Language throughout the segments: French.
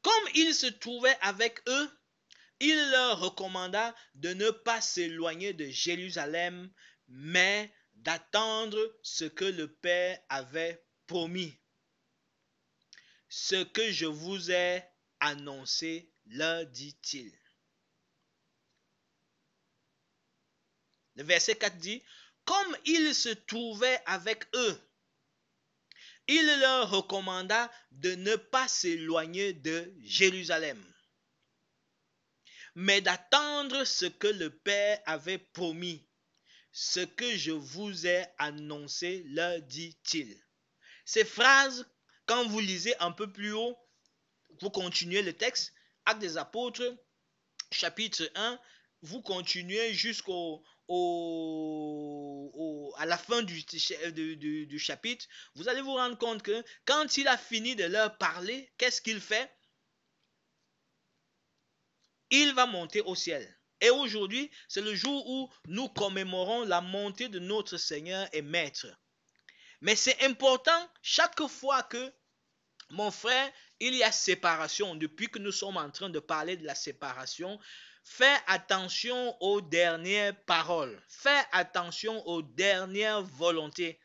Comme il se trouvait avec eux, il leur recommanda de ne pas s'éloigner de Jérusalem, mais d'attendre ce que le Père avait promis. Ce que je vous ai annoncé, leur dit-il. Le verset 4 dit, comme il se trouvait avec eux, il leur recommanda de ne pas s'éloigner de Jérusalem, mais d'attendre ce que le Père avait promis. Ce que je vous ai annoncé, leur dit-il. Ces phrases, quand vous lisez un peu plus haut, vous continuez le texte, Actes des Apôtres, chapitre 1, vous continuez à la fin du chapitre, vous allez vous rendre compte que quand il a fini de leur parler, qu'est-ce qu'il fait? Il va monter au ciel. Et aujourd'hui, c'est le jour où nous commémorons la montée de notre Seigneur et Maître. Mais c'est important, chaque fois que, mon frère, il y a séparation, depuis que nous sommes en train de parler de la séparation, fais attention aux dernières paroles. Fais attention aux dernières volontés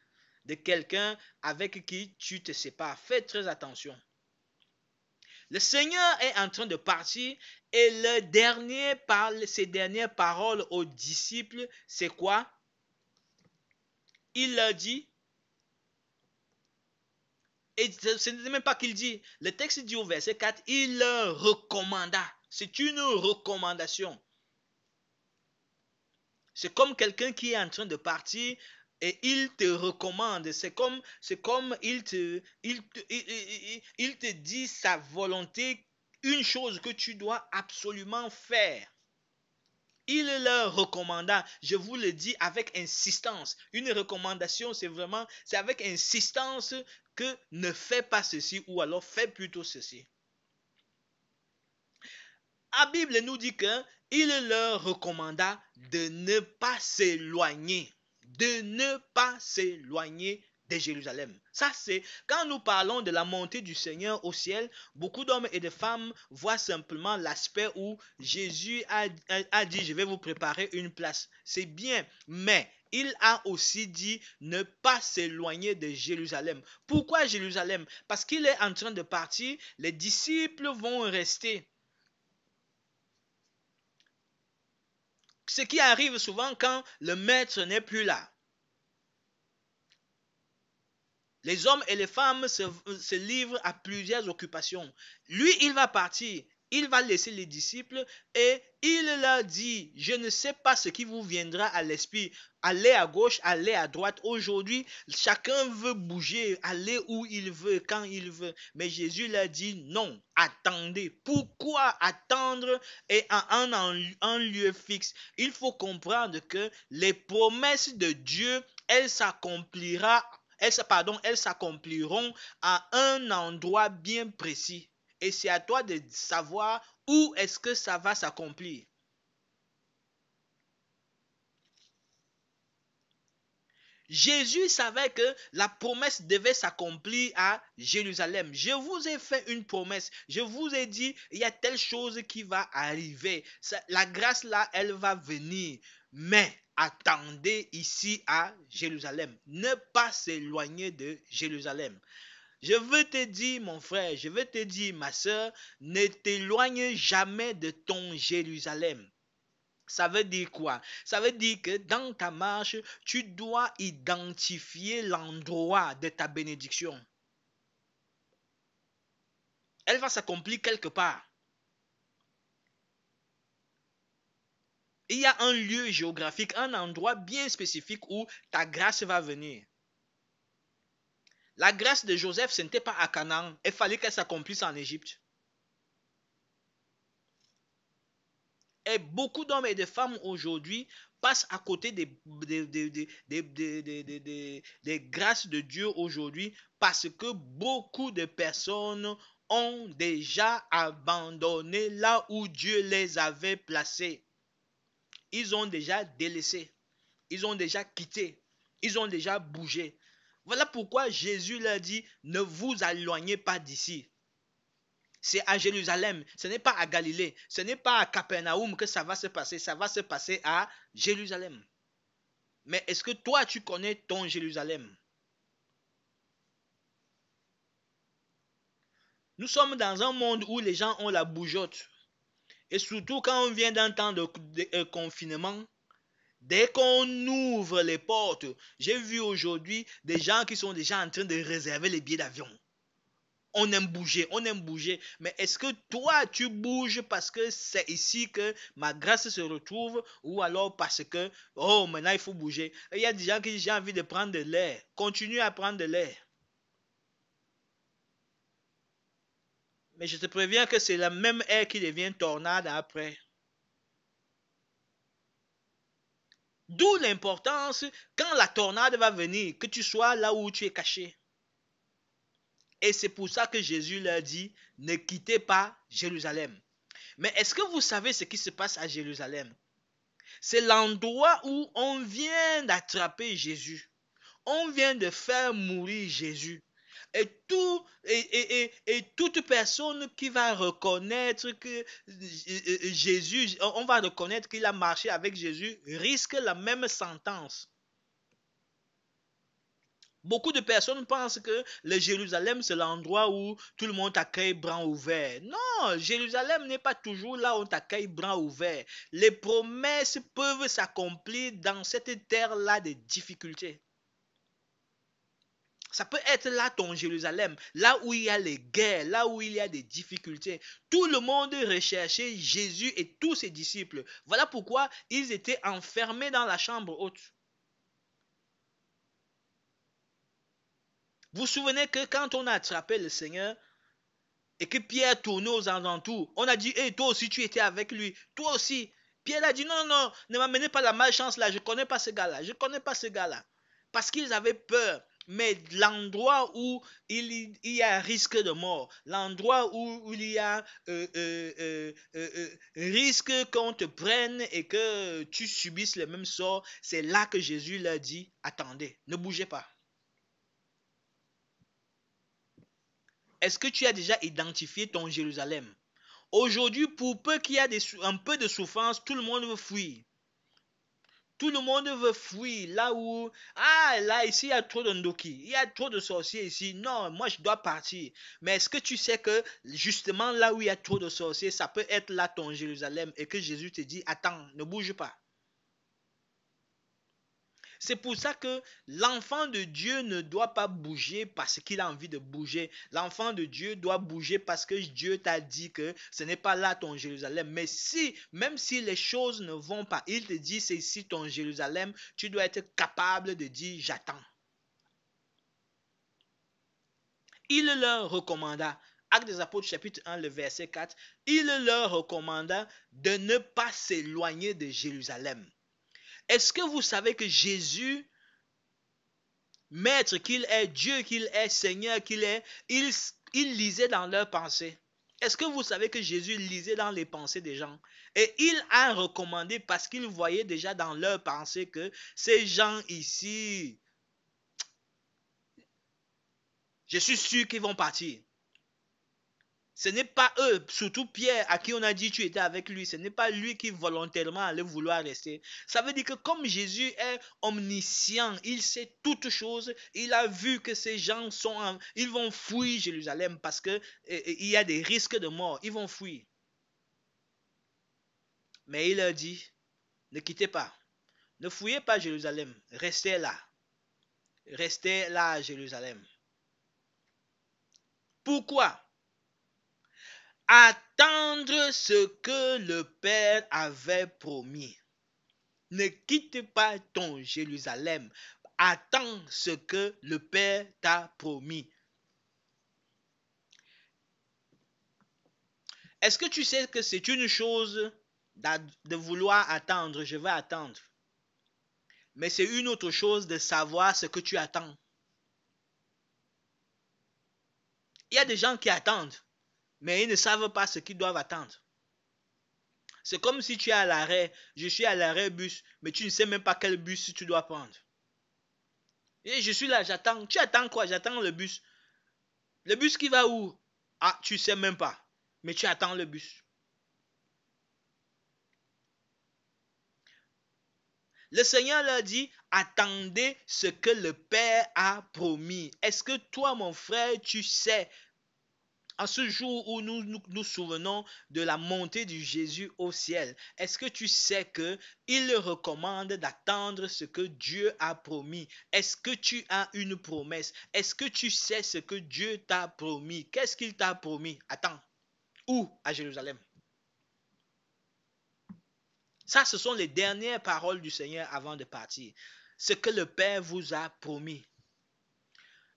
de quelqu'un avec qui tu te sépares. Fais très attention. Le Seigneur est en train de partir et ses dernières paroles aux disciples, c'est quoi? Il leur dit, et ce n'est même pas qu'il dit, le texte dit au verset 4, il leur recommanda. C'est une recommandation. C'est comme quelqu'un qui est en train de partir et il te recommande. C'est comme il te dit sa volonté, une chose que tu dois absolument faire. Il leur recommanda, je vous le dis avec insistance. Une recommandation, c'est avec insistance que ne fais pas ceci ou alors fais plutôt ceci. La Bible nous dit qu'il leur recommanda de ne pas s'éloigner, de Jérusalem. Ça, c'est quand nous parlons de la montée du Seigneur au ciel, beaucoup d'hommes et de femmes voient simplement l'aspect où Jésus a dit, je vais vous préparer une place. C'est bien, mais il a aussi dit ne pas s'éloigner de Jérusalem. Pourquoi Jérusalem? Parce qu'il est en train de partir, les disciples vont rester. Ce qui arrive souvent quand le maître n'est plus là. Les hommes et les femmes se livrent à plusieurs occupations. Lui, il va partir. Il va laisser les disciples et il leur dit, je ne sais pas ce qui vous viendra à l'esprit. Allez à gauche, allez à droite. Aujourd'hui, chacun veut bouger, aller où il veut, quand il veut. Mais Jésus leur dit, non, attendez. Pourquoi attendre et en un lieu fixe? Il faut comprendre que les promesses de Dieu, elles s'accompliront à un endroit bien précis. Et c'est à toi de savoir où est-ce que ça va s'accomplir. Jésus savait que la promesse devait s'accomplir à Jérusalem. Je vous ai fait une promesse. Je vous ai dit, il y a telle chose qui va arriver. La grâce là, elle va venir. Mais attendez ici à Jérusalem. Ne pas s'éloigner de Jérusalem. Je veux te dire, mon frère, je veux te dire, ma soeur, ne t'éloigne jamais de ton Jérusalem. Ça veut dire quoi? Ça veut dire que dans ta marche, tu dois identifier l'endroit de ta bénédiction. Elle va s'accomplir quelque part. Il y a un lieu géographique, un endroit bien spécifique où ta grâce va venir. La grâce de Joseph, ce n'était pas à Canaan. Il fallait qu'elle s'accomplisse en Égypte. Et beaucoup d'hommes et de femmes aujourd'hui passent à côté des grâces de Dieu aujourd'hui parce que beaucoup de personnes ont déjà abandonné là où Dieu les avait placés. Ils ont déjà délaissé. Ils ont déjà quitté. Ils ont déjà bougé. Voilà pourquoi Jésus leur dit, ne vous éloignez pas d'ici. C'est à Jérusalem. Ce n'est pas à Galilée. Ce n'est pas à Capernaum que ça va se passer. Ça va se passer à Jérusalem. Mais est-ce que toi, tu connais ton Jérusalem? Nous sommes dans un monde où les gens ont la bougeotte. Et surtout quand on vient d'un temps de confinement, dès qu'on ouvre les portes, j'ai vu aujourd'hui des gens qui sont déjà en train de réserver les billets d'avion. On aime bouger, on aime bouger. Mais est-ce que toi, tu bouges parce que c'est ici que ma grâce se retrouve ou alors parce que, oh, maintenant il faut bouger? Il y a des gens qui disent, j'ai envie de prendre de l'air. Continue à prendre de l'air. Mais je te préviens que c'est la même air qui devient tornade après. D'où l'importance, quand la tornade va venir, que tu sois là où tu es caché. Et c'est pour ça que Jésus leur dit, ne quittez pas Jérusalem. Mais est-ce que vous savez ce qui se passe à Jérusalem? C'est l'endroit où on vient d'attraper Jésus. On vient de faire mourir Jésus. Et toute personne qui va reconnaître que Jésus, on va reconnaître qu'il a marché avec Jésus, risque la même sentence. Beaucoup de personnes pensent que le Jérusalem, c'est l'endroit où tout le monde t'accueille bras ouverts. Non, Jérusalem n'est pas toujours là où on t'accueille bras ouverts. Les promesses peuvent s'accomplir dans cette terre-là de difficultés. Ça peut être là ton Jérusalem, là où il y a les guerres, là où il y a des difficultés. Tout le monde recherchait Jésus et tous ses disciples. Voilà pourquoi ils étaient enfermés dans la chambre haute. Vous vous souvenez que quand on a attrapé le Seigneur et que Pierre tournait aux alentours, on a dit, hey, toi aussi tu étais avec lui, toi aussi. Pierre a dit, non, non, ne m'amenez pas la malchance là, je ne connais pas ce gars-là, je ne connais pas ce gars-là. Parce qu'ils avaient peur. Mais l'endroit où il y a risque de mort, l'endroit où il y a risque qu'on te prenne et que tu subisses le même sort, c'est là que Jésus leur dit, attendez, ne bougez pas. Est-ce que tu as déjà identifié ton Jérusalem? Aujourd'hui, pour peu qu'il y a un peu de souffrance, tout le monde veut fuir. Tout le monde veut fuir là où, ah là ici il y a trop de ndoki, il y a trop de sorciers ici, non, moi je dois partir. Mais est-ce que tu sais que justement là où il y a trop de sorciers, ça peut être là ton Jérusalem et que Jésus te dit, attends, ne bouge pas. C'est pour ça que l'enfant de Dieu ne doit pas bouger parce qu'il a envie de bouger. L'enfant de Dieu doit bouger parce que Dieu t'a dit que ce n'est pas là ton Jérusalem. Mais si, même si les choses ne vont pas, il te dit c'est ici ton Jérusalem, tu dois être capable de dire j'attends. Il leur recommanda, Actes des Apôtres chapitre 1, le verset 4, il leur recommanda de ne pas s'éloigner de Jérusalem. Est-ce que vous savez que Jésus, Maître qu'il est, Dieu qu'il est, Seigneur qu'il est, il lisait dans leurs pensées? Est-ce que vous savez que Jésus lisait dans les pensées des gens? Et il a recommandé parce qu'il voyait déjà dans leurs pensées que ces gens ici, je suis sûr qu'ils vont partir. Ce n'est pas eux, surtout Pierre, à qui on a dit tu étais avec lui. Ce n'est pas lui qui volontairement allait vouloir rester. Ça veut dire que comme Jésus est omniscient, il sait toutes choses. Il a vu que ces gens ils vont fuir Jérusalem parce que il y a des risques de mort. Ils vont fuir. Mais il leur dit, ne quittez pas. Ne fouillez pas Jérusalem. Restez là. Restez là à Jérusalem. Pourquoi? Attendre ce que le Père avait promis. Ne quitte pas ton Jérusalem. Attends ce que le Père t'a promis. Est-ce que tu sais que c'est une chose de vouloir attendre, je vais attendre. Mais c'est une autre chose de savoir ce que tu attends. Il y a des gens qui attendent, mais ils ne savent pas ce qu'ils doivent attendre. C'est comme si tu es à l'arrêt, je suis à l'arrêt bus, mais tu ne sais même pas quel bus tu dois prendre. Et je suis là, j'attends. Tu attends quoi? J'attends le bus. Le bus qui va où? Ah, tu ne sais même pas. mais tu attends le bus. Le Seigneur leur dit, attendez ce que le Père a promis. Est-ce que toi, mon frère, tu sais, en ce jour où nous souvenons de la montée de Jésus au ciel, est-ce que tu sais que il recommande d'attendre ce que Dieu a promis? Est-ce que tu as une promesse? Est-ce que tu sais ce que Dieu t'a promis? Qu'est-ce qu'il t'a promis? Attends. Où? À Jérusalem. Ça, ce sont les dernières paroles du Seigneur avant de partir. Ce que le Père vous a promis.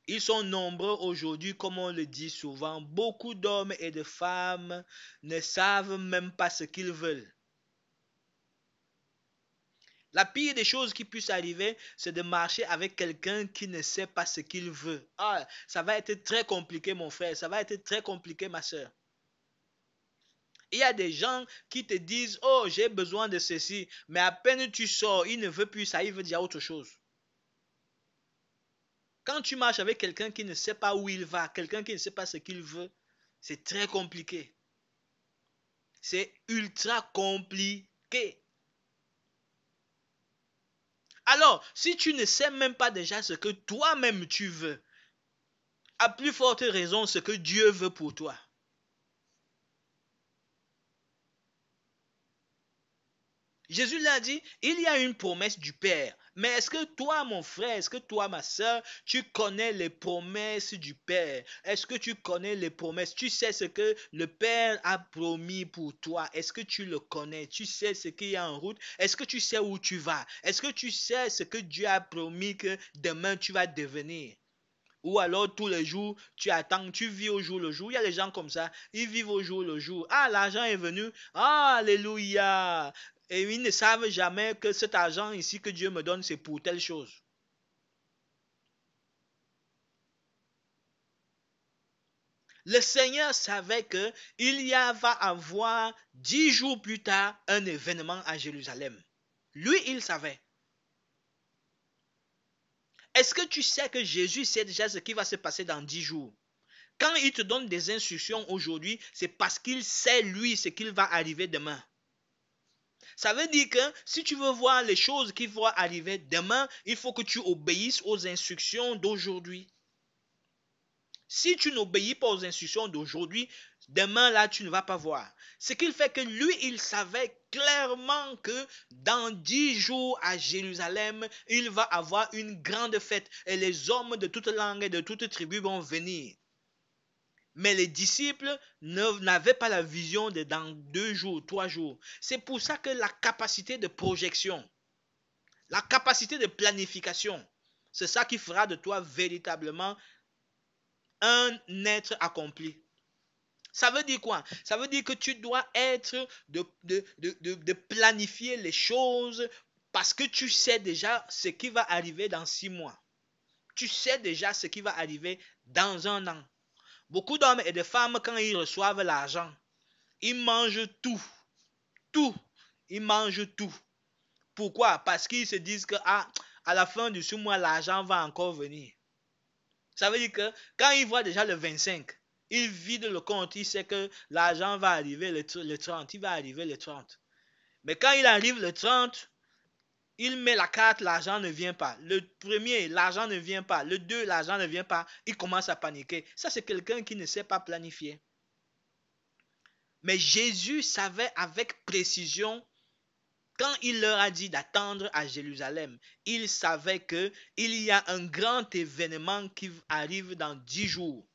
Ils sont nombreux aujourd'hui, comme on le dit souvent. Beaucoup d'hommes et de femmes ne savent même pas ce qu'ils veulent. La pire des choses qui puissent arriver, c'est de marcher avec quelqu'un qui ne sait pas ce qu'il veut. Ah, ça va être très compliqué, mon frère. Ça va être très compliqué, ma soeur. Il y a des gens qui te disent, oh, j'ai besoin de ceci. Mais à peine tu sors, il ne veut plus ça, il veut dire autre chose. Quand tu marches avec quelqu'un qui ne sait pas où il va, quelqu'un qui ne sait pas ce qu'il veut, c'est très compliqué. C'est ultra compliqué. Alors, si tu ne sais même pas déjà ce que toi-même tu veux, à plus forte raison ce que Dieu veut pour toi. Jésus l'a dit, il y a une promesse du Père. Mais est-ce que toi, mon frère, est-ce que toi, ma soeur, tu connais les promesses du Père? Est-ce que tu connais les promesses? Tu sais ce que le Père a promis pour toi? Est-ce que tu le connais? Tu sais ce qu'il y a en route? Est-ce que tu sais où tu vas? Est-ce que tu sais ce que Dieu a promis que demain tu vas devenir? Ou alors tous les jours, tu attends, tu vis au jour le jour. Il y a des gens comme ça, ils vivent au jour le jour. Ah, l'argent est venu. Ah, alléluia. Et ils ne savent jamais que cet argent ici que Dieu me donne, c'est pour telle chose. Le Seigneur savait que va avoir 10 jours plus tard un événement à Jérusalem. Lui, il savait. Est-ce que tu sais que Jésus sait déjà ce qui va se passer dans 10 jours? Quand il te donne des instructions aujourd'hui, c'est parce qu'il sait lui ce qu'il va arriver demain. Ça veut dire que si tu veux voir les choses qui vont arriver demain, il faut que tu obéisses aux instructions d'aujourd'hui. Si tu n'obéis pas aux instructions d'aujourd'hui, demain là, tu ne vas pas voir. Ce qui fait que lui, il savait clairement que dans 10 jours à Jérusalem, il va avoir une grande fête et les hommes de toute langue et de toute tribu vont venir. Mais les disciples n'avaient pas la vision de dans 2 jours, 3 jours. C'est pour ça que la capacité de projection, la capacité de planification, c'est ça qui fera de toi véritablement un être accompli. Ça veut dire quoi? Ça veut dire que tu dois être de planifier les choses parce que tu sais déjà ce qui va arriver dans 6 mois. Tu sais déjà ce qui va arriver dans un an. Beaucoup d'hommes et de femmes, quand ils reçoivent l'argent, ils mangent tout. Tout. Ils mangent tout. Pourquoi? Parce qu'ils se disent que à la fin du mois, l'argent va encore venir. Ça veut dire que quand ils voient déjà le 25, ils vident le compte, ils savent que l'argent va arriver le 30, il va arriver le 30. Mais quand il arrive le 30, il met la carte, l'argent ne vient pas. Le premier, l'argent ne vient pas. Le 2, l'argent ne vient pas. Il commence à paniquer. Ça, c'est quelqu'un qui ne sait pas planifier. Mais Jésus savait avec précision, quand il leur a dit d'attendre à Jérusalem, il savait qu'il y a un grand événement qui arrive dans 10 jours.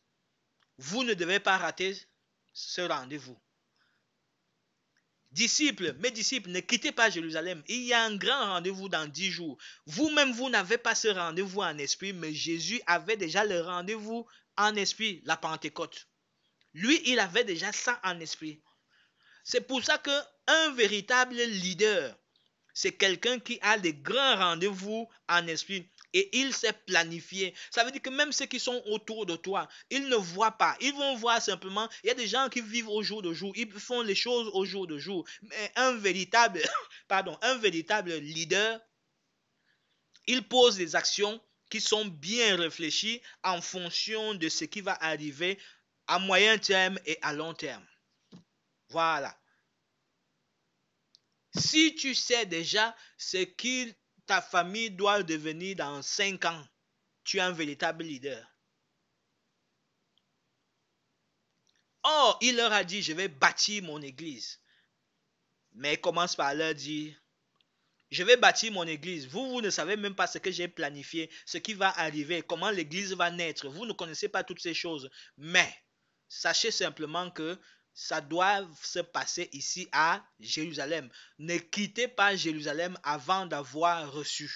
Vous ne devez pas rater ce rendez-vous. Disciples, mes disciples, ne quittez pas Jérusalem. Il y a un grand rendez-vous dans 10 jours. Vous-même, vous n'avez pas ce rendez-vous en esprit, mais Jésus avait déjà le rendez-vous en esprit, la Pentecôte. Lui, il avait déjà ça en esprit. C'est pour ça qu'un véritable leader, c'est quelqu'un qui a des grands rendez-vous en esprit et il sait planifier. Ça veut dire que même ceux qui sont autour de toi, ils ne voient pas. Ils vont voir simplement. Il y a des gens qui vivent au jour le jour. Ils font les choses au jour le jour. Mais un véritable leader, il pose des actions qui sont bien réfléchies en fonction de ce qui va arriver à moyen terme et à long terme. Voilà. Si tu sais déjà ce que ta famille doit devenir dans 5 ans, tu es un véritable leader. Or, il leur a dit, je vais bâtir mon église. Mais il commence par leur dire, je vais bâtir mon église. Vous ne savez même pas ce que j'ai planifié, ce qui va arriver, comment l'église va naître. Vous ne connaissez pas toutes ces choses. Mais, sachez simplement que ça doit se passer ici à Jérusalem. Ne quittez pas Jérusalem avant d'avoir reçu.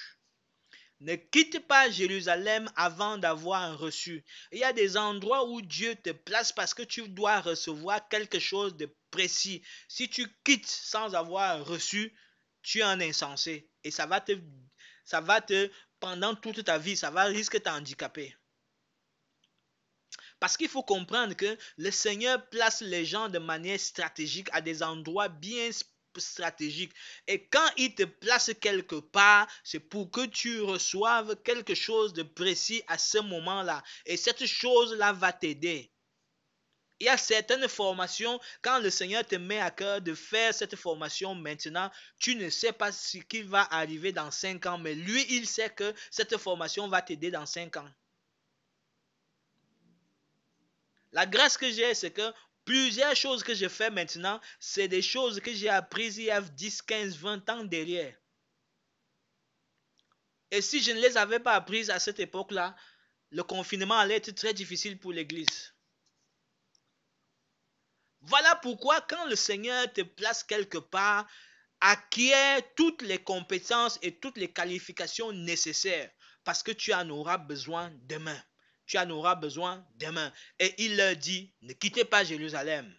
Ne quitte pas Jérusalem avant d'avoir reçu. Il y a des endroits où Dieu te place parce que tu dois recevoir quelque chose de précis. Si tu quittes sans avoir reçu, tu es un insensé. Et pendant toute ta vie, ça va risquer de t'handicaper. Parce qu'il faut comprendre que le Seigneur place les gens de manière stratégique à des endroits bien stratégiques. Et quand il te place quelque part, c'est pour que tu reçoives quelque chose de précis à ce moment-là. Et cette chose-là va t'aider. Il y a certaines formations, quand le Seigneur te met à cœur de faire cette formation maintenant, tu ne sais pas ce qui va arriver dans 5 ans, mais lui, il sait que cette formation va t'aider dans 5 ans. La grâce que j'ai, c'est que plusieurs choses que je fais maintenant, c'est des choses que j'ai apprises il y a 10, 15, 20 ans derrière. Et si je ne les avais pas apprises à cette époque-là, le confinement allait être très difficile pour l'Église. Voilà pourquoi quand le Seigneur te place quelque part, acquiert toutes les compétences et toutes les qualifications nécessaires parce que tu en auras besoin demain. Tu en auras besoin demain. Et il leur dit, ne quittez pas Jérusalem.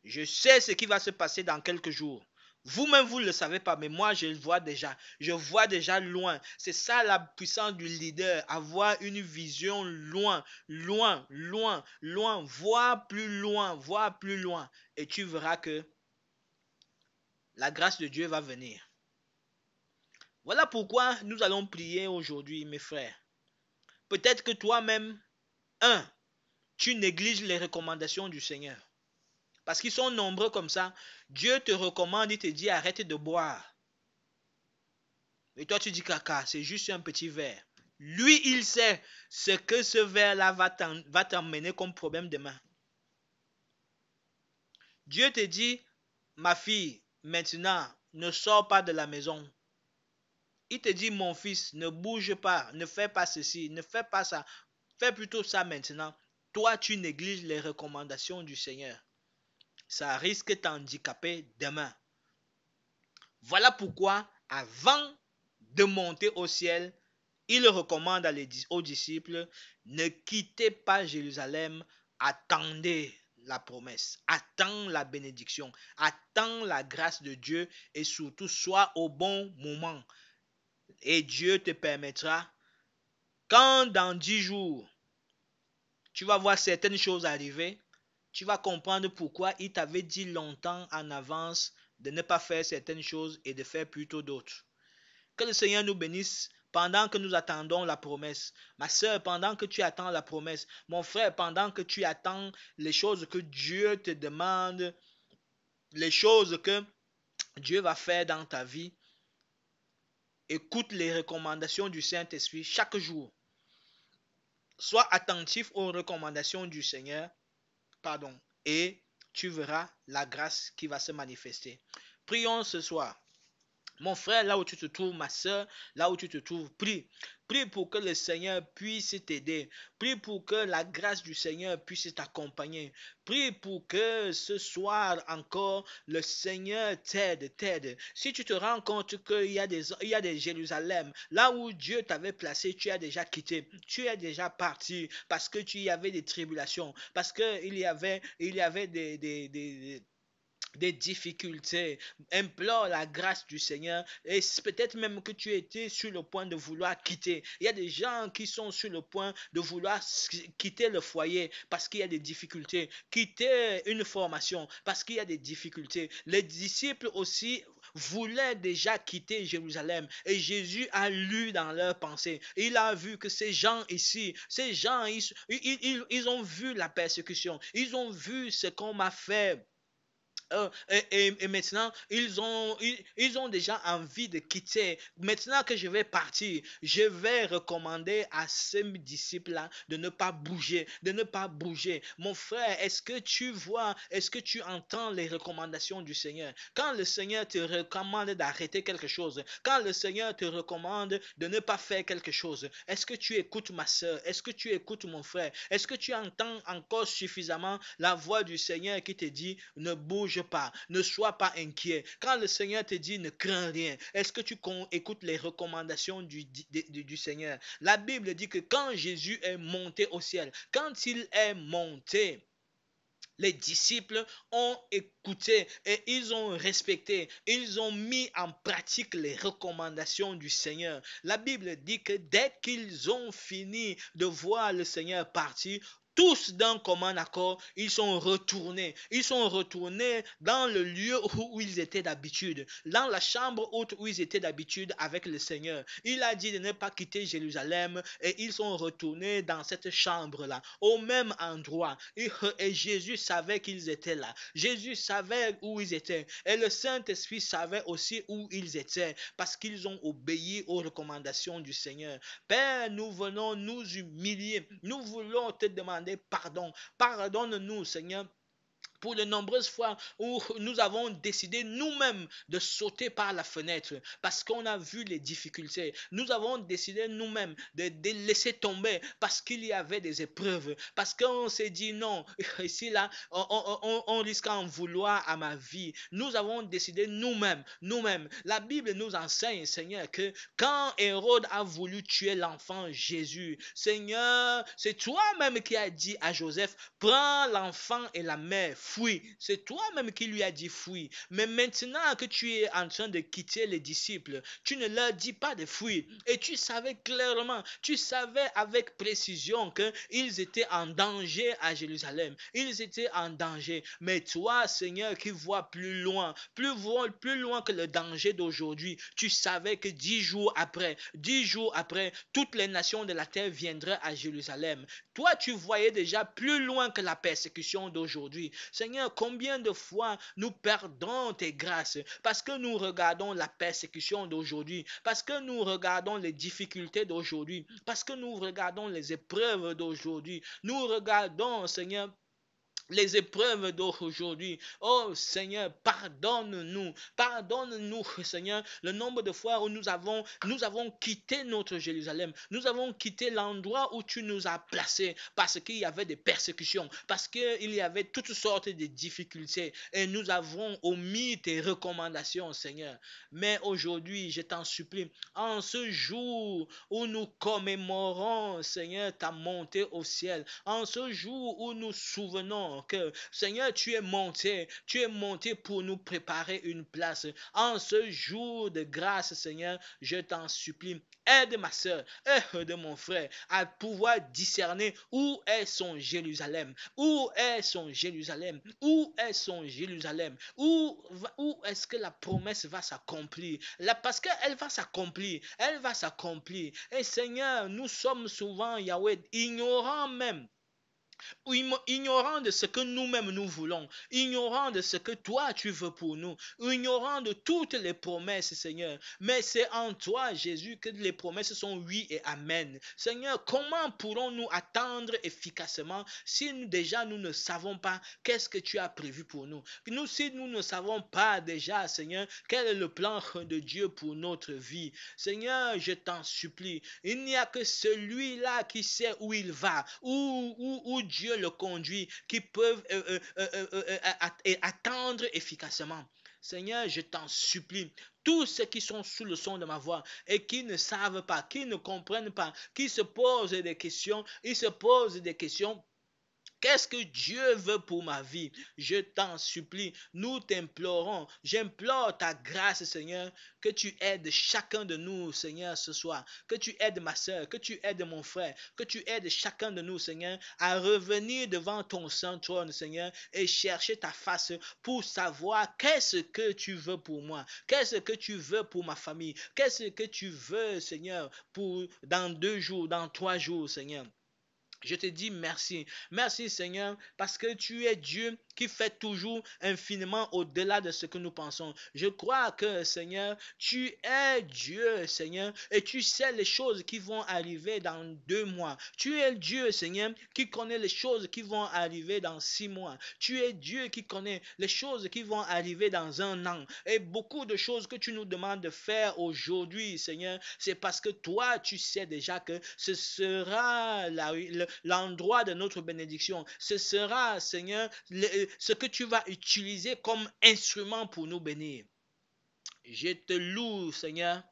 Je sais ce qui va se passer dans quelques jours. Vous-même, vous ne le savez pas, mais moi, je le vois déjà. Je vois déjà loin. C'est ça la puissance du leader. Avoir une vision loin, loin, loin, loin. Voir plus loin, voir plus loin. Et tu verras que la grâce de Dieu va venir. Voilà pourquoi nous allons prier aujourd'hui, mes frères. Peut-être que toi-même, tu négliges les recommandations du Seigneur. Parce qu'ils sont nombreux comme ça. Dieu te recommande, il te dit arrête de boire. Et toi tu dis caca, c'est juste un petit verre. Lui, il sait ce que ce verre-là va t'emmener comme problème demain. Dieu te dit, ma fille, maintenant, ne sors pas de la maison. Il te dit, mon fils, ne bouge pas, ne fais pas ceci, ne fais pas ça. Fais plutôt ça maintenant. Toi, tu négliges les recommandations du Seigneur. Ça risque de t'handicaper demain. Voilà pourquoi, avant de monter au ciel, il recommande aux disciples, ne quittez pas Jérusalem, attendez la promesse, attends la bénédiction, attends la grâce de Dieu et surtout sois au bon moment. Et Dieu te permettra, quand dans 10 jours, tu vas voir certaines choses arriver, tu vas comprendre pourquoi il t'avait dit longtemps en avance de ne pas faire certaines choses et de faire plutôt d'autres. Que le Seigneur nous bénisse pendant que nous attendons la promesse. Ma soeur, pendant que tu attends la promesse. Mon frère, pendant que tu attends les choses que Dieu te demande, les choses que Dieu va faire dans ta vie, écoute les recommandations du Saint-Esprit chaque jour. Sois attentif aux recommandations du Seigneur, et tu verras la grâce qui va se manifester. Prions ce soir. Mon frère, là où tu te trouves, ma soeur, là où tu te trouves, prie. Prie pour que le Seigneur puisse t'aider. Prie pour que la grâce du Seigneur puisse t'accompagner. Prie pour que ce soir encore, le Seigneur t'aide. Si tu te rends compte qu'il y a des Jérusalem, là où Dieu t'avait placé, tu as déjà quitté. Tu es déjà parti parce que tu y avais des tribulations, parce qu'il y avait des difficultés, implore la grâce du Seigneur et peut-être même que tu étais sur le point de vouloir quitter. Il y a des gens qui sont sur le point de vouloir quitter le foyer parce qu'il y a des difficultés, quitter une formation parce qu'il y a des difficultés. Les disciples aussi voulaient déjà quitter Jérusalem et Jésus a lu dans leurs pensées. Il a vu que ces gens ici, ces gens, ils ont vu la persécution, ils ont vu ce qu'on m'a fait Et maintenant, ils ont déjà envie de quitter. Maintenant que je vais partir, je vais recommander à ces disciples-là de ne pas bouger, de ne pas bouger. Mon frère, est-ce que tu vois, est-ce que tu entends les recommandations du Seigneur? Quand le Seigneur te recommande d'arrêter quelque chose, quand le Seigneur te recommande de ne pas faire quelque chose, est-ce que tu écoutes ma soeur? Est-ce que tu écoutes mon frère? Est-ce que tu entends encore suffisamment la voix du Seigneur qui te dit ne bouge pas, ne sois pas inquiet? Quand le Seigneur te dit ne crains rien, est-ce que tu écoutes les recommandations du Seigneur? La Bible dit que quand Jésus est monté au ciel, quand il est monté, les disciples ont écouté et ils ont respecté, ils ont mis en pratique les recommandations du Seigneur. La Bible dit que dès qu'ils ont fini de voir le Seigneur partir, tous d'un commun accord, ils sont retournés. Ils sont retournés dans le lieu où ils étaient d'habitude, dans la chambre haute où ils étaient d'habitude avec le Seigneur. Il a dit de ne pas quitter Jérusalem et ils sont retournés dans cette chambre-là, au même endroit. Et Jésus savait qu'ils étaient là. Jésus savait où ils étaient. Et le Saint-Esprit savait aussi où ils étaient parce qu'ils ont obéi aux recommandations du Seigneur. Père, nous venons nous humilier. Nous voulons te demander pardon. Pardonne-nous, Seigneur, pour les nombreuses fois où nous avons décidé nous-mêmes de sauter par la fenêtre parce qu'on a vu les difficultés. Nous avons décidé nous-mêmes de laisser tomber parce qu'il y avait des épreuves, parce qu'on s'est dit non, ici là, on risque en vouloir à ma vie. Nous avons décidé nous-mêmes. La Bible nous enseigne, Seigneur, que quand Hérode a voulu tuer l'enfant Jésus, Seigneur, c'est toi-même qui as dit à Joseph, prends l'enfant et la mère, fuis. C'est toi-même qui lui as dit fuis. Mais maintenant que tu es en train de quitter les disciples, tu ne leur dis pas de fuir. Et tu savais clairement, tu savais avec précision qu'ils étaient en danger à Jérusalem. Ils étaient en danger. Mais toi, Seigneur, qui vois plus loin, plus loin que le danger d'aujourd'hui, tu savais que 10 jours après, toutes les nations de la terre viendraient à Jérusalem. Toi, tu voyais déjà plus loin que la persécution d'aujourd'hui. Seigneur, combien de fois nous perdons tes grâces parce que nous regardons la persécution d'aujourd'hui, parce que nous regardons les difficultés d'aujourd'hui, parce que nous regardons les épreuves d'aujourd'hui. Nous regardons, Seigneur, les épreuves d'aujourd'hui. Oh Seigneur, pardonne-nous, Seigneur, le nombre de fois où nous avons quitté notre Jérusalem, nous avons quitté l'endroit où tu nous as placés parce qu'il y avait des persécutions, parce qu'il y avait toutes sortes de difficultés et nous avons omis tes recommandations, Seigneur. Mais aujourd'hui, je t'en supplie, en ce jour où nous commémorons, Seigneur, ta montée au ciel, en ce jour où nous souvenons que, Seigneur, tu es monté pour nous préparer une place. En ce jour de grâce, Seigneur, je t'en supplie, aide ma soeur, aide mon frère à pouvoir discerner où est son Jérusalem, où est son Jérusalem, où est son Jérusalem, où est-ce que la promesse va s'accomplir, là, parce qu'elle va s'accomplir, elle va s'accomplir. Et Seigneur, nous sommes souvent, Yahweh, ignorants même, ignorant de ce que nous-mêmes nous voulons, ignorant de ce que toi tu veux pour nous, ignorant de toutes les promesses, Seigneur. Mais c'est en toi, Jésus, que les promesses sont oui et amen. Seigneur, comment pourrons-nous attendre efficacement si déjà nous ne savons pas qu'est-ce que tu as prévu pour nous? Si nous ne savons pas déjà, Seigneur, quel est le plan de Dieu pour notre vie? Seigneur, je t'en supplie, il n'y a que celui-là qui sait où il va, où Dieu le conduit, qui peuvent attendre efficacement. Seigneur, je t'en supplie, tous ceux qui sont sous le son de ma voix et qui ne savent pas, qui ne comprennent pas, qui se posent des questions, ils se posent des questions. Qu'est-ce que Dieu veut pour ma vie? Je t'en supplie, nous t'implorons, j'implore ta grâce, Seigneur, que tu aides chacun de nous, Seigneur, ce soir, que tu aides ma soeur, que tu aides mon frère, que tu aides chacun de nous, Seigneur, à revenir devant ton saint trône, Seigneur, et chercher ta face pour savoir qu'est-ce que tu veux pour moi, qu'est-ce que tu veux pour ma famille, qu'est-ce que tu veux, Seigneur, pour dans 2 jours, dans 3 jours, Seigneur. Je te dis merci. Merci Seigneur parce que tu es Dieu qui fait toujours infiniment au-delà de ce que nous pensons. Je crois que, Seigneur, tu es Dieu, Seigneur, et tu sais les choses qui vont arriver dans 2 mois. Tu es Dieu, Seigneur, qui connaît les choses qui vont arriver dans 6 mois. Tu es Dieu qui connaît les choses qui vont arriver dans un an. Et beaucoup de choses que tu nous demandes de faire aujourd'hui, Seigneur, c'est parce que toi, tu sais déjà que ce sera l'endroit de notre bénédiction. Ce sera, Seigneur, ce que tu vas utiliser comme instrument pour nous bénir. Je te loue, Seigneur,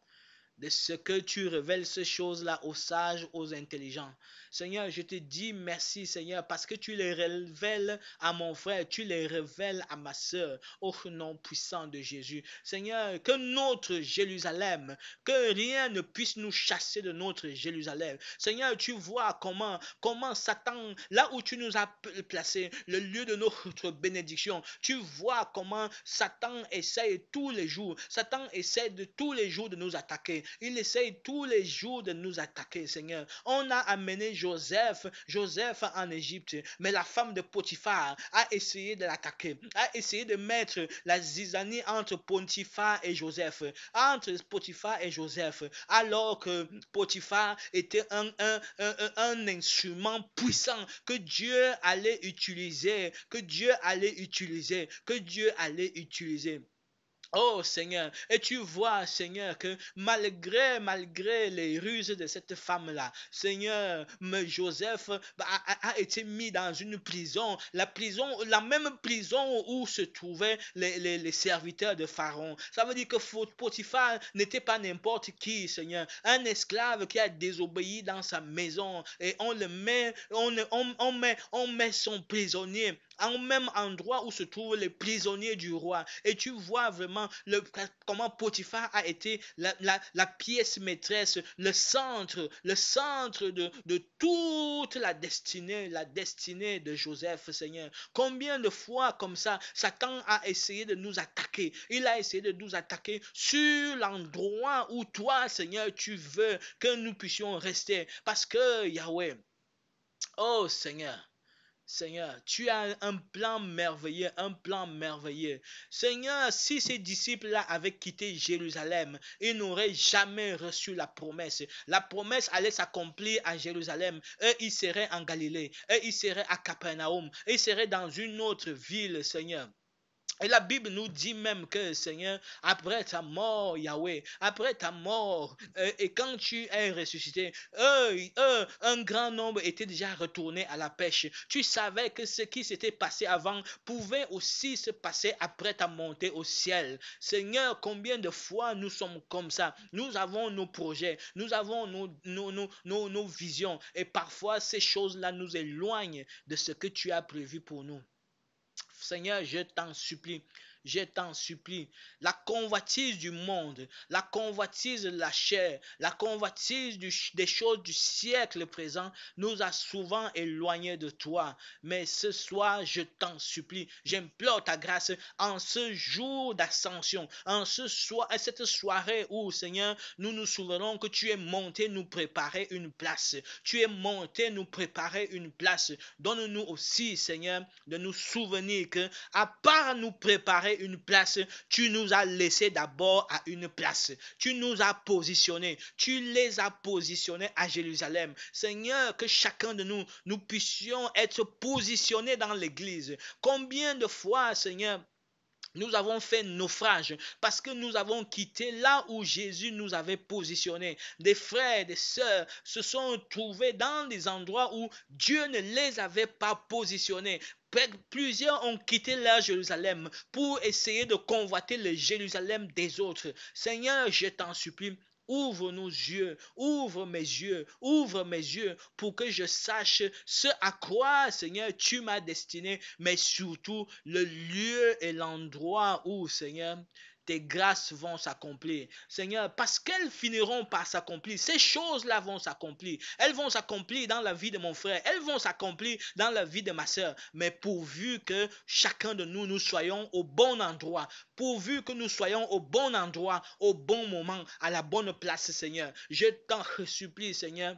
de ce que tu révèles ces choses-là aux sages, aux intelligents. Seigneur, je te dis merci, Seigneur, parce que tu les révèles à mon frère, tu les révèles à ma soeur, au nom puissant de Jésus. Seigneur, que notre Jérusalem, que rien ne puisse nous chasser de notre Jérusalem. Seigneur, tu vois comment Satan, là où tu nous as placé, le lieu de notre bénédiction, tu vois comment Satan essaie tous les jours, Satan essaie de tous les jours de nous attaquer. Il essaye tous les jours de nous attaquer, Seigneur. On a amené Joseph en Égypte, mais la femme de Potiphar a essayé de l'attaquer, a essayé de mettre la zizanie entre Potiphar et Joseph, alors que Potiphar était un instrument puissant que Dieu allait utiliser, Oh Seigneur, et tu vois Seigneur que malgré les ruses de cette femme-là, Seigneur, Joseph a été mis dans une prison, la même prison où se trouvaient les serviteurs de Pharaon. Ça veut dire que Potiphar n'était pas n'importe qui, Seigneur, un esclave qui a désobéi dans sa maison et on met son prisonnier au même endroit où se trouvent les prisonniers du roi. Et tu vois vraiment comment Potiphar a été la pièce maîtresse, le centre de toute la destinée de Joseph, Seigneur. Combien de fois comme ça, Satan a essayé de nous attaquer. Il a essayé de nous attaquer sur l'endroit où toi, Seigneur, tu veux que nous puissions rester. Parce que, Yahweh, oh Seigneur, tu as un plan merveilleux, un plan merveilleux. Seigneur, si ces disciples-là avaient quitté Jérusalem, ils n'auraient jamais reçu la promesse. La promesse allait s'accomplir à Jérusalem. Eux, ils seraient en Galilée. Eux, ils seraient à Capernaum. Ils seraient dans une autre ville, Seigneur. Et la Bible nous dit même que, Seigneur, après ta mort, Yahweh, après ta mort, et quand tu es ressuscité, un grand nombre était déjà retourné à la pêche. Tu savais que ce qui s'était passé avant pouvait aussi se passer après ta montée au ciel. Seigneur, combien de fois nous sommes comme ça? Nous avons nos projets, nous avons nos visions, et parfois ces choses-là nous éloignent de ce que tu as prévu pour nous. Seigneur, je t'en supplie, la convoitise du monde, la convoitise de la chair, la convoitise des choses du siècle présent nous a souvent éloignés de toi. Mais ce soir, je t'en supplie, j'implore ta grâce en ce jour d'ascension, en cette soirée où, Seigneur, nous nous souvenons que tu es monté nous préparer une place. Tu es monté nous préparer une place. Donne-nous aussi, Seigneur, de nous souvenir que, à part nous préparer une place, tu nous as laissé d'abord à une place. Tu nous as positionnés. Tu les as positionnés à Jérusalem. Seigneur, que chacun de nous puissions être positionnés dans l'église. Combien de fois, Seigneur, nous avons fait naufrage parce que nous avons quitté là où Jésus nous avait positionnés. Des frères, des sœurs se sont trouvés dans des endroits où Dieu ne les avait pas positionnés. Plusieurs ont quitté leur Jérusalem pour essayer de convoiter le Jérusalem des autres. Seigneur, je t'en supplie, ouvre nos yeux, ouvre mes yeux pour que je sache ce à quoi, Seigneur, tu m'as destiné, mais surtout le lieu et l'endroit où, Seigneur, tes grâces vont s'accomplir. Seigneur, parce qu'elles finiront par s'accomplir. Ces choses-là vont s'accomplir. Elles vont s'accomplir dans la vie de mon frère. Elles vont s'accomplir dans la vie de ma soeur. Mais pourvu que chacun de nous soyons au bon endroit. Pourvu que nous soyons au bon endroit, au bon moment, à la bonne place, Seigneur. Je t'en supplie, Seigneur.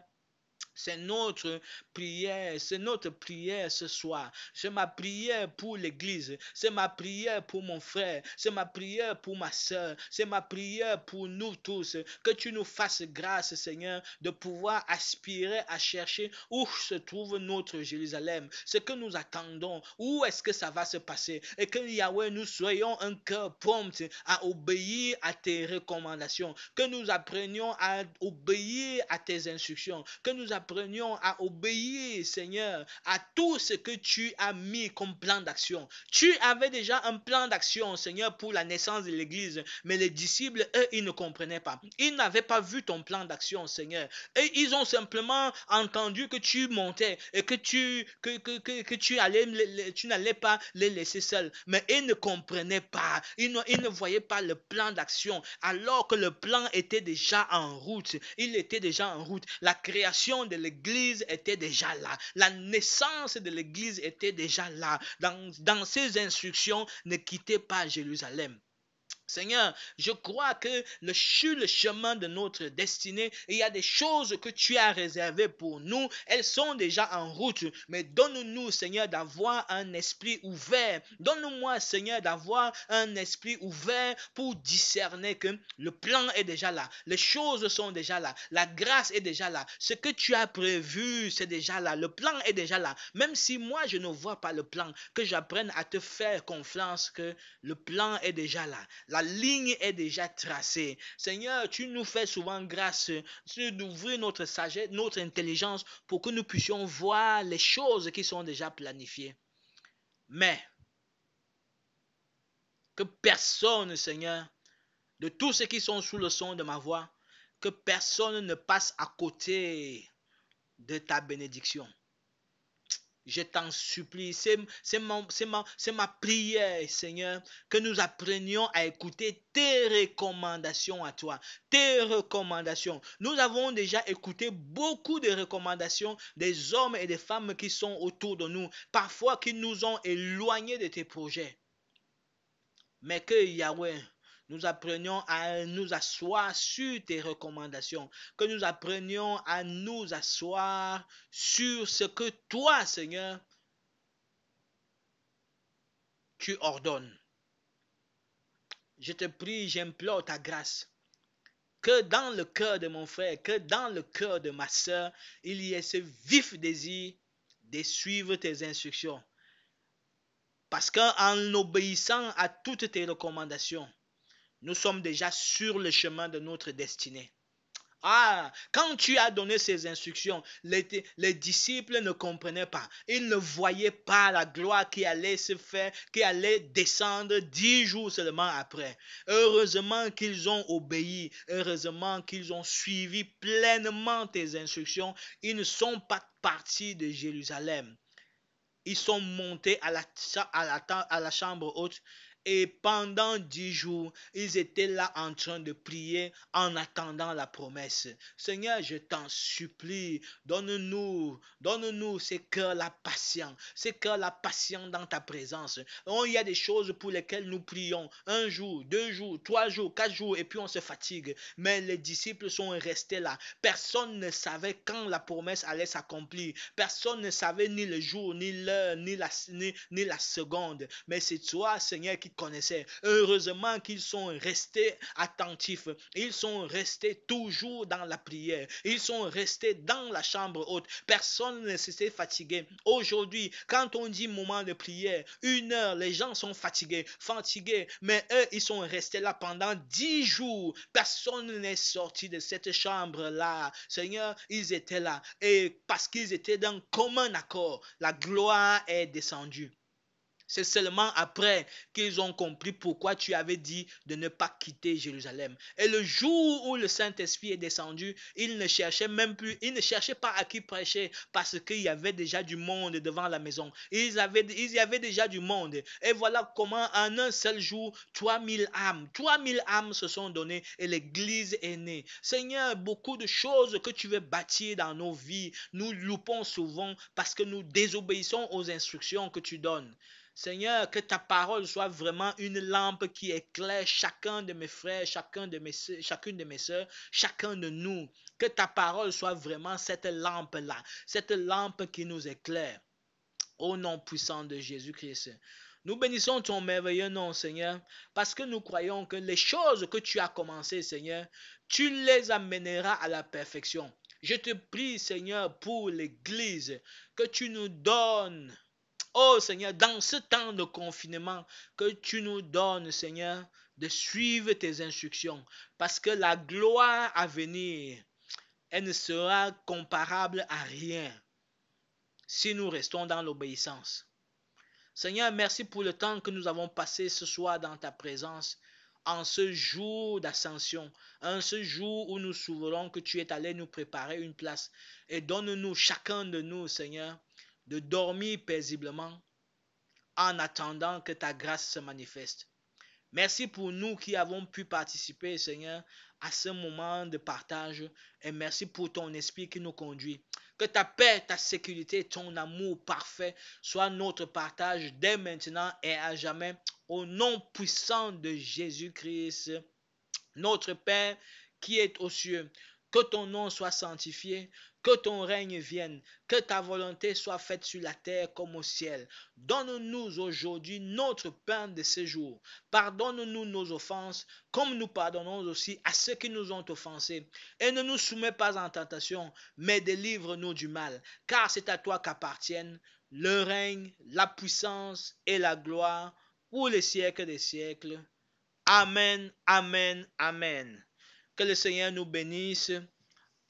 C'est notre prière ce soir. C'est ma prière pour l'église. C'est ma prière pour mon frère. C'est ma prière pour ma soeur. C'est ma prière pour nous tous. Que tu nous fasses grâce, Seigneur, de pouvoir aspirer à chercher où se trouve notre Jérusalem. Ce que nous attendons. Où est-ce que ça va se passer? Et que Yahweh, nous soyons un cœur prompt à obéir à tes recommandations. Que nous apprenions à obéir à tes instructions. Que nous apprenions à obéir, Seigneur, à tout ce que tu as mis comme plan d'action. Tu avais déjà un plan d'action, Seigneur, pour la naissance de l'Église, mais les disciples, eux, ils ne comprenaient pas. Ils n'avaient pas vu ton plan d'action, Seigneur. Et ils ont simplement entendu que tu montais et que tu n'allais pas les laisser seuls. Mais ils ne comprenaient pas. Ils ne voyaient pas le plan d'action, alors que le plan était déjà en route. Il était déjà en route. La création de l'Église était déjà là. La naissance de l'Église était déjà là. Dans ces instructions, ne quittez pas Jérusalem. Seigneur, je crois que sur le chemin de notre destinée, il y a des choses que tu as réservées pour nous. Elles sont déjà en route. Mais donne-nous, Seigneur, d'avoir un esprit ouvert. Donne-moi, Seigneur, d'avoir un esprit ouvert pour discerner que le plan est déjà là. Les choses sont déjà là. La grâce est déjà là. Ce que tu as prévu, c'est déjà là. Le plan est déjà là. Même si moi, je ne vois pas le plan, que j'apprenne à te faire confiance que le plan est déjà là. La ligne est déjà tracée. Seigneur, tu nous fais souvent grâce d'ouvrir notre sagesse, notre intelligence pour que nous puissions voir les choses qui sont déjà planifiées. Mais que personne, Seigneur, de tous ceux qui sont sous le son de ma voix, que personne ne passe à côté de ta bénédiction. Je t'en supplie, c'est ma prière, Seigneur, que nous apprenions à écouter tes recommandations à toi, tes recommandations. Nous avons déjà écouté beaucoup de recommandations des hommes et des femmes qui sont autour de nous, parfois qui nous ont éloignés de tes projets. Mais que Yahweh, nous apprenions à nous asseoir sur tes recommandations, que nous apprenions à nous asseoir sur ce que toi, Seigneur, tu ordonnes. Je te prie, j'implore ta grâce, que dans le cœur de mon frère, que dans le cœur de ma soeur, il y ait ce vif désir de suivre tes instructions. Parce qu'en obéissant à toutes tes recommandations, nous sommes déjà sur le chemin de notre destinée. Ah, quand tu as donné ces instructions, les disciples ne comprenaient pas. Ils ne voyaient pas la gloire qui allait se faire, qui allait descendre 10 jours seulement après. Heureusement qu'ils ont obéi. Heureusement qu'ils ont suivi pleinement tes instructions. Ils ne sont pas partis de Jérusalem. Ils sont montés à la chambre haute et pendant 10 jours, ils étaient là en train de prier en attendant la promesse. Seigneur, je t'en supplie, donne-nous ces cœurs-là patients, ces cœurs-là patients dans ta présence. Oh, il y a des choses pour lesquelles nous prions 1 jour, 2 jours, 3 jours, 4 jours et puis on se fatigue. Mais les disciples sont restés là. Personne ne savait quand la promesse allait s'accomplir. Personne ne savait ni le jour, ni l'heure, ni la seconde. Mais c'est toi, Seigneur, qui connaissais. Heureusement qu'ils sont restés attentifs. Ils sont restés toujours dans la prière. Ils sont restés dans la chambre haute. Personne ne s'était fatigué. Aujourd'hui, quand on dit moment de prière, 1 heure, les gens sont fatigués. Mais eux, ils sont restés là pendant 10 jours. Personne n'est sorti de cette chambre-là. Seigneur, ils étaient là. Et parce qu'ils étaient d'un commun accord, la gloire est descendue. C'est seulement après qu'ils ont compris pourquoi tu avais dit de ne pas quitter Jérusalem. Et le jour où le Saint-Esprit est descendu, ils ne cherchaient même plus, ils ne cherchaient pas à qui prêcher parce qu'il y avait déjà du monde devant la maison. Il y avait déjà du monde. Et voilà comment en un seul jour, 3000 âmes se sont données et l'Église est née. Seigneur, beaucoup de choses que tu veux bâtir dans nos vies, nous loupons souvent parce que nous désobéissons aux instructions que tu donnes. Seigneur, que ta parole soit vraiment une lampe qui éclaire chacun de mes frères, chacune de mes soeurs, chacun de nous. Que ta parole soit vraiment cette lampe-là, cette lampe qui nous éclaire. Au nom puissant de Jésus-Christ. Nous bénissons ton merveilleux nom, Seigneur, parce que nous croyons que les choses que tu as commencées, Seigneur, tu les amèneras à la perfection. Je te prie, Seigneur, pour l'Église, que tu nous donnes, oh Seigneur, dans ce temps de confinement, que tu nous donnes, Seigneur, de suivre tes instructions, parce que la gloire à venir, elle ne sera comparable à rien si nous restons dans l'obéissance. Seigneur, merci pour le temps que nous avons passé ce soir dans ta présence, en ce jour d'ascension, en ce jour où nous souvenons que tu es allé nous préparer une place. Et donne-nous, chacun de nous, Seigneur, de dormir paisiblement en attendant que ta grâce se manifeste. Merci pour nous qui avons pu participer, Seigneur, à ce moment de partage. Et merci pour ton esprit qui nous conduit. Que ta paix, ta sécurité, ton amour parfait soient notre partage dès maintenant et à jamais. Au nom puissant de Jésus-Christ, notre Père qui est aux cieux, que ton nom soit sanctifié, que ton règne vienne, que ta volonté soit faite sur la terre comme au ciel. Donne-nous aujourd'hui notre pain de ce jour. Pardonne-nous nos offenses, comme nous pardonnons aussi à ceux qui nous ont offensés. Et ne nous soumets pas en tentation, mais délivre-nous du mal, car c'est à toi qu'appartiennent le règne, la puissance et la gloire pour les siècles des siècles. Amen, amen, amen. Que le Seigneur nous bénisse.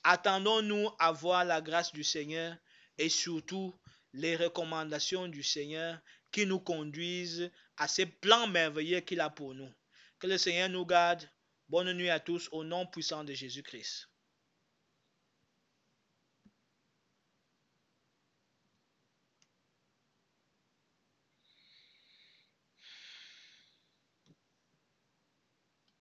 Attendons-nous à voir la grâce du Seigneur et surtout les recommandations du Seigneur qui nous conduisent à ces plans merveilleux qu'il a pour nous. Que le Seigneur nous garde. Bonne nuit à tous au nom puissant de Jésus-Christ.